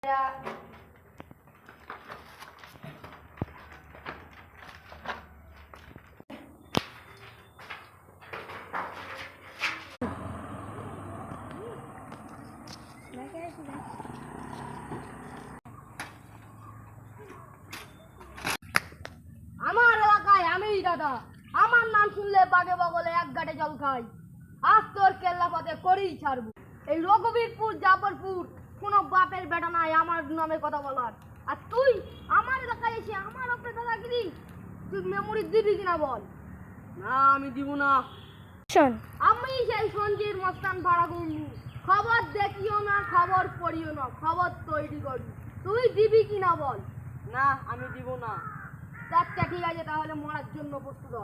আমার এলাকায় আমি দাদা, আমার নাম শুনলে বাগে বগলে এক গাটে জল খাই। আজ তোর কেল্লা পথে করেই ছাড়বো। এই রঘুবীরপুর জাফরপুর কোনো বাপের বেটা নাই আমার নামে কথা বলার। আর তুই আমার এলাকায় এসে আমার ওপরে দাদাগিরি, তুই মেমোরি দিবি কিনা বল? না, আমি দিব না। আমি সেই সঞ্জির মস্তান ভাড়া গুনবো। খবর দেখিও না, খবর পড়িও না, খবর তৈরি করবি। তুই দিবি কিনা বল? না, আমি দিব না। আচ্ছা ঠিক আছে, তাহলে মরার জন্য প্রস্তুত হ।